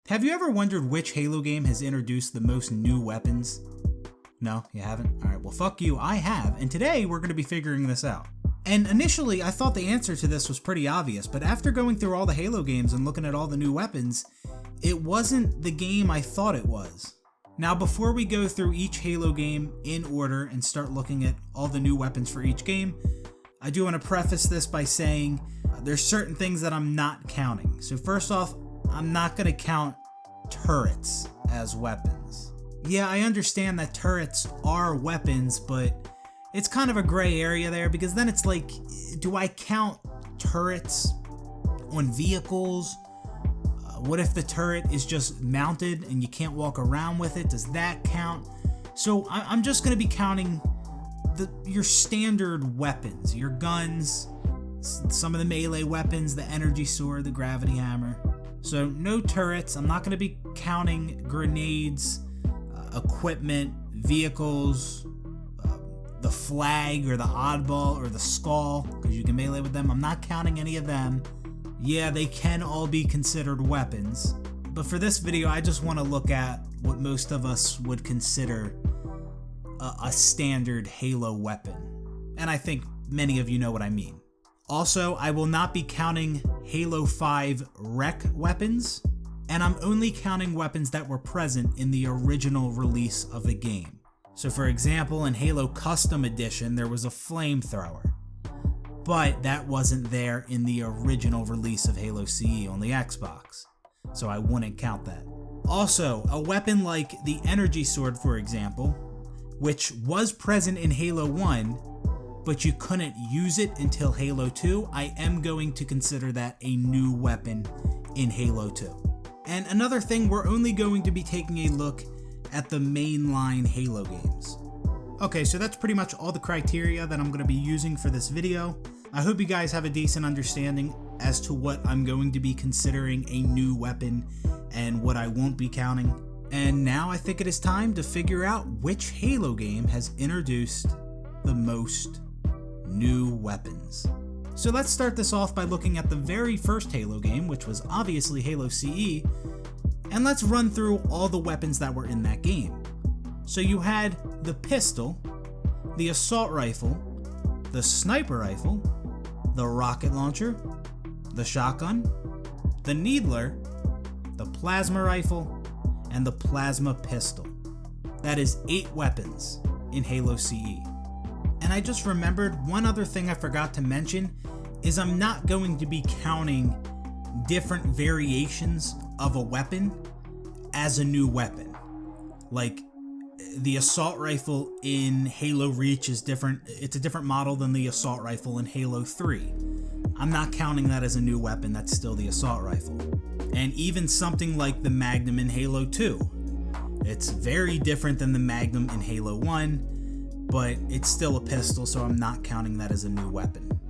Have you ever wondered which Halo game has introduced the most new weapons? No, you haven't? Alright, well fuck you, I have, and today we're going to be figuring this out. And initially, I thought the answer to this was pretty obvious, but after going through all the Halo games and looking at all the new weapons, it wasn't the game I thought it was. Now, before we go through each Halo game in order and start looking at all the new weapons for each game, I do want to preface this by saying there's certain things that I'm not counting. So first off, I'm not going to count turrets as weapons. Yeah, I understand that turrets are weapons, but it's kind of a gray area there because then it's like, do I count turrets on vehicles? What if the turret is just mounted and you can't walk around with it? Does that count? So I'm just going to be counting your standard weapons, your guns, some of the melee weapons, the energy sword, the gravity hammer. So no turrets. I'm not going to be counting grenades, equipment, vehicles, the flag or the oddball or the skull, because you can melee with them. I'm not counting any of them. Yeah, they can all be considered weapons. But for this video, I just want to look at what most of us would consider a standard Halo weapon. And I think many of you know what I mean. Also, I will not be counting Halo 5 rec weapons, and I'm only counting weapons that were present in the original release of the game. So for example, in Halo Custom Edition, there was a flamethrower, but that wasn't there in the original release of Halo CE on the Xbox, so I wouldn't count that. Also, a weapon like the energy sword, for example, which was present in Halo 1, but you couldn't use it until Halo 2, I am going to consider that a new weapon in Halo 2. And another thing, we're only going to be taking a look at the mainline Halo games. Okay, so that's pretty much all the criteria that I'm going to be using for this video. I hope you guys have a decent understanding as to what I'm going to be considering a new weapon and what I won't be counting. And now I think it is time to figure out which Halo game has introduced the most new weapons. So let's start this off by looking at the very first Halo game, which was obviously Halo CE, and let's run through all the weapons that were in that game. So you had the pistol, the assault rifle, the sniper rifle, the rocket launcher, the shotgun, the needler, the plasma rifle, and the plasma pistol. That is 8 weapons in Halo CE. And I just remembered one other thing I forgot to mention is I'm not going to be counting different variations of a weapon as a new weapon. Like the assault rifle in Halo Reach is different. It's a different model than the assault rifle in Halo 3. I'm not counting that as a new weapon. That's still the assault rifle. And even something like the Magnum in Halo 2. It's very different than the Magnum in Halo 1. But it's still a pistol, so I'm not counting that as a new weapon.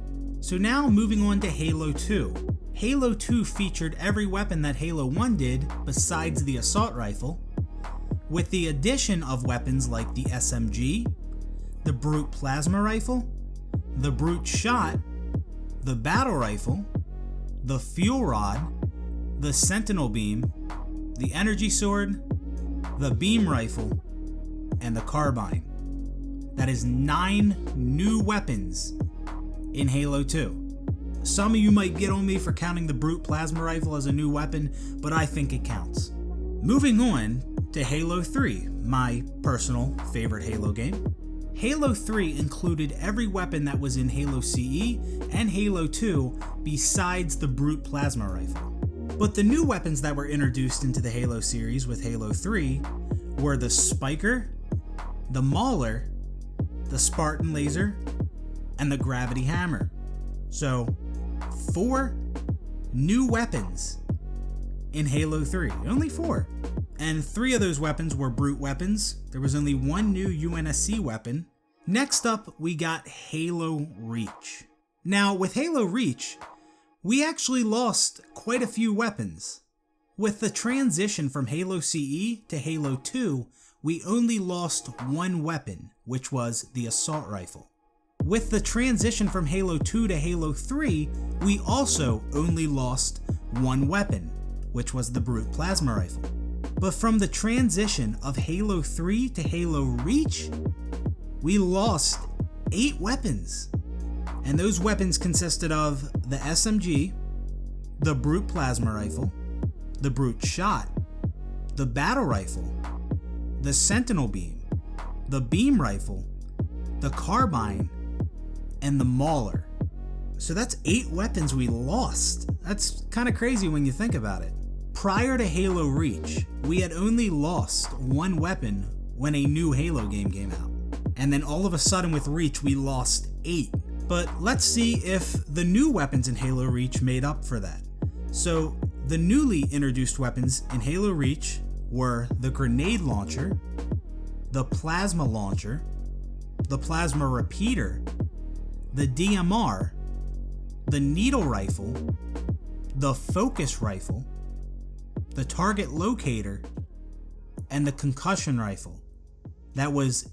So now moving on to Halo 2. Halo 2 featured every weapon that Halo 1 did besides the assault rifle, with the addition of weapons like the SMG, the Brute Plasma Rifle, the Brute Shot, the Battle Rifle, the Fuel Rod, the Sentinel Beam, the Energy Sword, the Beam Rifle, and the Carbine. That is 9 new weapons in Halo 2. Some of you might get on me for counting the Brute Plasma Rifle as a new weapon, but I think it counts. Moving on to Halo 3, my personal favorite Halo game. Halo 3 included every weapon that was in Halo CE and Halo 2 besides the Brute Plasma Rifle. But the new weapons that were introduced into the Halo series with Halo 3 were the Spiker, the Mauler, the Spartan Laser, and the Gravity Hammer. So, 4 new weapons in Halo 3. Only 4. And 3 of those weapons were Brute weapons. There was only 1 new UNSC weapon. Next up, we got Halo Reach. Now, with Halo Reach, we actually lost quite a few weapons. With the transition from Halo CE to Halo 2, we only lost 1 weapon, which was the assault rifle. With the transition from Halo 2 to Halo 3, we also only lost 1 weapon, which was the Brute Plasma Rifle. But from the transition of Halo 3 to Halo Reach, we lost 8 weapons. And those weapons consisted of the SMG, the Brute Plasma Rifle, the Brute Shot, the Battle Rifle, the Sentinel Beam, the Beam Rifle, the Carbine, and the Mauler. So that's 8 weapons we lost. That's kind of crazy when you think about it. Prior to Halo Reach, we had only lost 1 weapon when a new Halo game came out. And then all of a sudden with Reach, we lost 8. But let's see if the new weapons in Halo Reach made up for that. So the newly introduced weapons in Halo Reach were the Grenade Launcher, the Plasma Launcher, the Plasma Repeater, the DMR, the Needle Rifle, the Focus Rifle, the Target Locator, and the Concussion Rifle. That was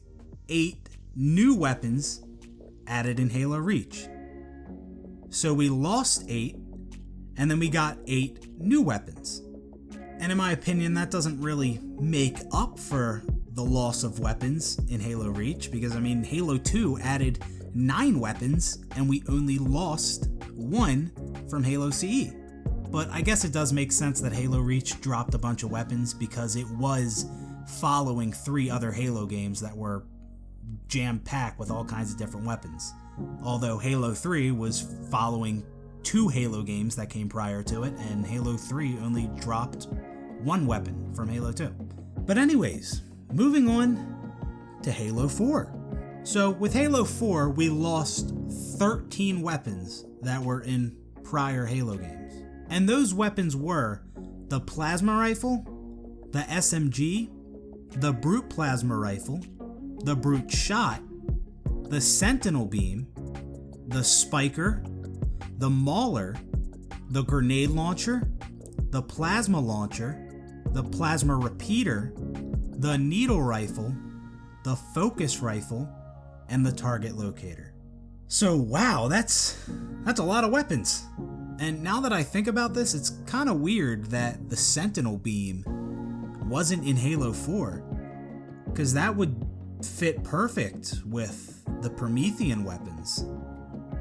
8 new weapons added in Halo Reach. So we lost 8, and then we got 8 new weapons. And in my opinion, that doesn't really make up for the loss of weapons in Halo Reach, because Halo 2 added 9 weapons, and we only lost 1 from Halo CE. But I guess it does make sense that Halo Reach dropped a bunch of weapons because it was following 3 other Halo games that were jam-packed with all kinds of different weapons. Although Halo 3 was following 2 Halo games that came prior to it, and Halo 3 only dropped 1 weapon from Halo 2. But anyways, moving on to Halo 4. So with Halo 4, we lost 13 weapons that were in prior Halo games. And those weapons were the Plasma Rifle, the SMG, the Brute Plasma Rifle, the Brute Shot, the Sentinel Beam, the Spiker, the Mauler, the Grenade Launcher, the Plasma Launcher, the Plasma Repeater, the Needle Rifle, the Focus Rifle, and the Target Locator. So wow, that's a lot of weapons. And now that I think about this, it's kind of weird that the Sentinel Beam wasn't in Halo 4, because that would fit perfect with the Promethean weapons.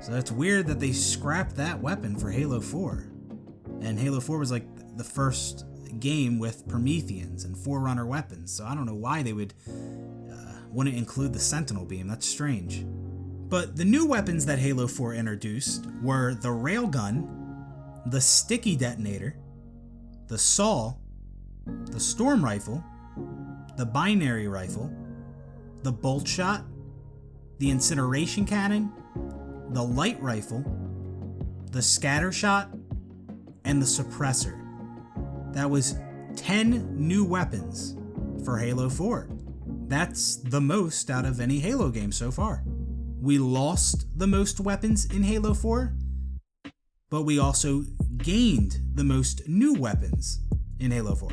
So it's weird that they scrapped that weapon for Halo 4. And Halo 4 was like the first game with Prometheans and Forerunner weapons, so I don't know why they wouldn't include the Sentinel Beam. That's strange. But the new weapons that Halo 4 introduced were the Railgun, the Sticky Detonator, the Saw, the Storm Rifle, the Binary Rifle, the Bolt Shot, the Incineration Cannon, the Light Rifle, the Scatter Shot, and the Suppressor. That was 10 new weapons for Halo 4. That's the most out of any Halo game so far. We lost the most weapons in Halo 4, but we also gained the most new weapons in Halo 4.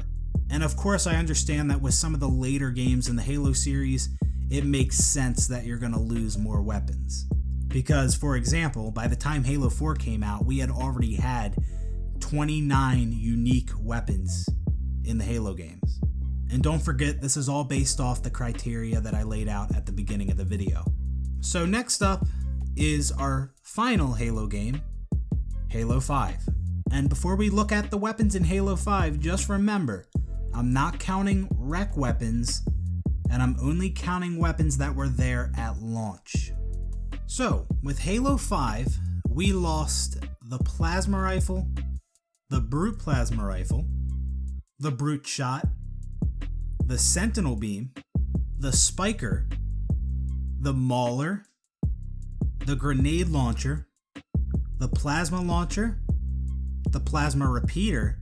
And of course, I understand that with some of the later games in the Halo series, it makes sense that you're going to lose more weapons. Because, for example, by the time Halo 4 came out, we had already had 29 unique weapons in the Halo games. And don't forget, this is all based off the criteria that I laid out at the beginning of the video. So next up is our final Halo game, Halo 5. And before we look at the weapons in Halo 5, just remember, I'm not counting rec weapons, and I'm only counting weapons that were there at launch. So, with Halo 5, we lost the Plasma Rifle, the Brute Plasma Rifle, the Brute Shot, the Sentinel Beam, the Spiker, the Mauler, the Grenade Launcher, the Plasma Launcher, the Plasma Repeater,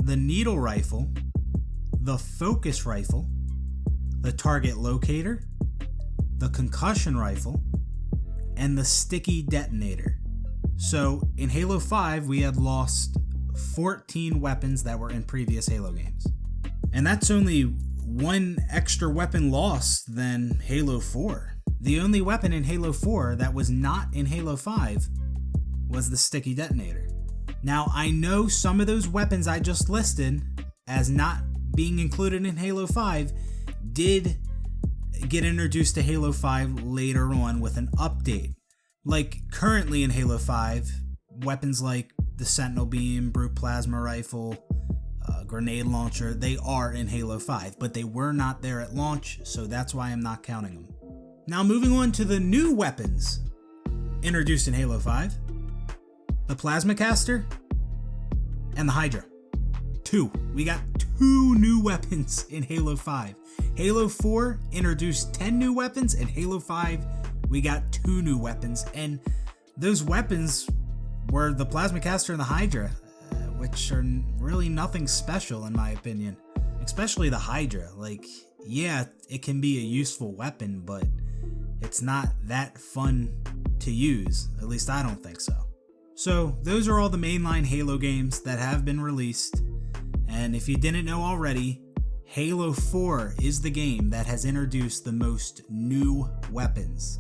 the Needle Rifle, the Focus Rifle, the Target Locator, the Concussion Rifle, and the Sticky Detonator. So in Halo 5, we had lost 14 weapons that were in previous Halo games. And that's only one extra weapon lost than Halo 4. The only weapon in Halo 4 that was not in Halo 5 was the Sticky Detonator. Now, I know some of those weapons I just listed as not being included in Halo 5 did get introduced to Halo 5 later on with an update. Like currently in Halo 5, weapons like the Sentinel Beam, Brute Plasma Rifle, Grenade Launcher, they are in Halo 5, but they were not there at launch, so that's why I'm not counting them. Now moving on to the new weapons introduced in Halo 5. The Plasma Caster and the Hydra. We got 2 new weapons in Halo 5. Halo 4 introduced 10 new weapons, and Halo 5 we got 2 new weapons, and those weapons were the Plasma Caster and the Hydra, which are really nothing special in my opinion. Especially the Hydra. Like, yeah, it can be a useful weapon, but it's not that fun to use. At least I don't think so. So those are all the mainline Halo games that have been released. And if you didn't know already, Halo 4 is the game that has introduced the most new weapons,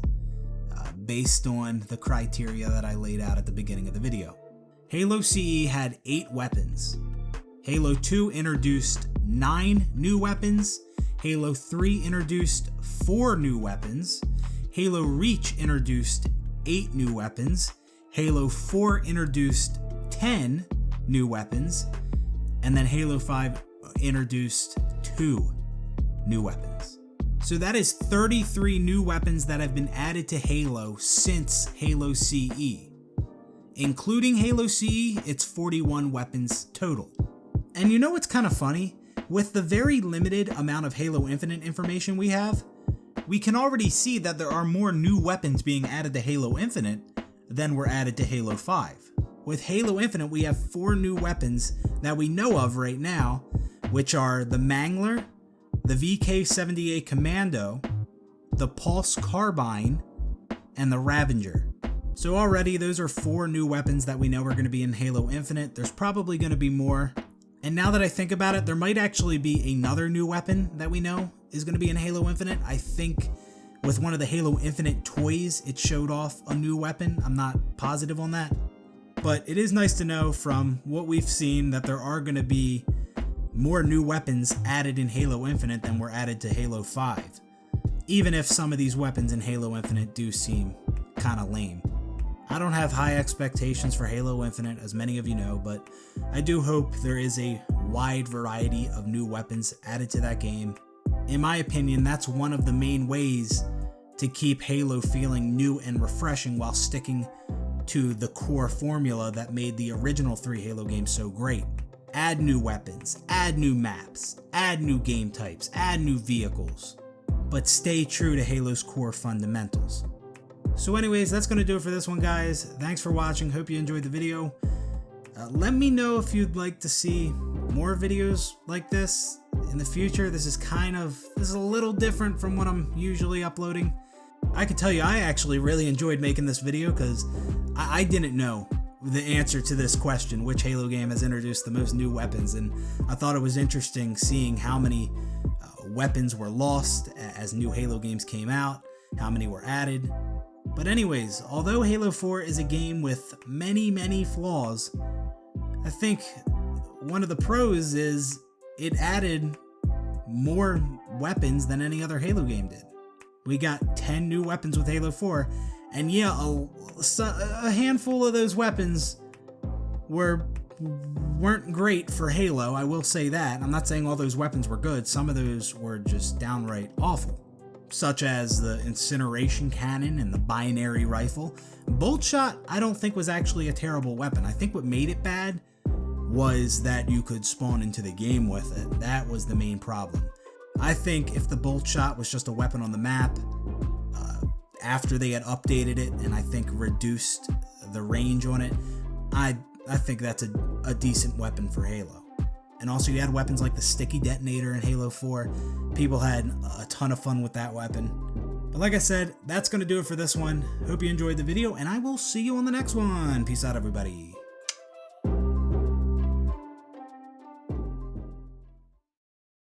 based on the criteria that I laid out at the beginning of the video. Halo CE had 8 weapons. Halo 2 introduced 9 new weapons. Halo 3 introduced 4 new weapons. Halo Reach introduced 8 new weapons. Halo 4 introduced 10 new weapons. And then Halo 5 introduced 2 new weapons. So that is 33 new weapons that have been added to Halo since Halo CE. Including Halo CE, it's 41 weapons total. And you know what's kind of funny? With the very limited amount of Halo Infinite information we have, we can already see that there are more new weapons being added to Halo Infinite than were added to Halo 5. With Halo Infinite, we have 4 new weapons that we know of right now, which are the Mangler, the VK-78 Commando, the Pulse Carbine, and the Ravager. So already those are 4 new weapons that we know are going to be in Halo Infinite. There's probably going to be more. And now that I think about it, there might actually be another new weapon that we know is going to be in Halo Infinite. I think with one of the Halo Infinite toys, it showed off a new weapon. I'm not positive on that. But it is nice to know from what we've seen that there are going to be more new weapons added in Halo Infinite than were added to Halo 5. Even if some of these weapons in Halo Infinite do seem kind of lame. I don't have high expectations for Halo Infinite, as many of you know, but I do hope there is a wide variety of new weapons added to that game. In my opinion, that's one of the main ways to keep Halo feeling new and refreshing while sticking to the core formula that made the original 3 Halo games so great. Add new weapons, add new maps, add new game types, add new vehicles, but stay true to Halo's core fundamentals. So anyways, that's going to do it for this one, guys. Thanks for watching. Hope you enjoyed the video. Let me know if you'd like to see more videos like this in the future. This is a little different from what I'm usually uploading. I can tell you I actually really enjoyed making this video because I didn't know the answer to this question, which Halo game has introduced the most new weapons, and I thought it was interesting seeing how many weapons were lost as new Halo games came out, how many were added. But anyways, although Halo 4 is a game with many flaws, I think one of the pros is it added more weapons than any other Halo game did. We got 10 new weapons with Halo 4, and yeah, a handful of those weapons weren't great for Halo, I will say that. I'm not saying all those weapons were good, some of those were just downright awful. Such as the Incineration Cannon and the Binary Rifle. Bolt Shot, I don't think was actually a terrible weapon. I think what made it bad was that you could spawn into the game with it. That was the main problem. I think if the Bolt Shot was just a weapon on the map, after they had updated it and I think reduced the range on it, I think that's a decent weapon for Halo. And also you had weapons like the Sticky Detonator in Halo 4. People had a ton of fun with that weapon. But like I said, that's going to do it for this one. Hope you enjoyed the video, and I will see you on the next one. Peace out, everybody.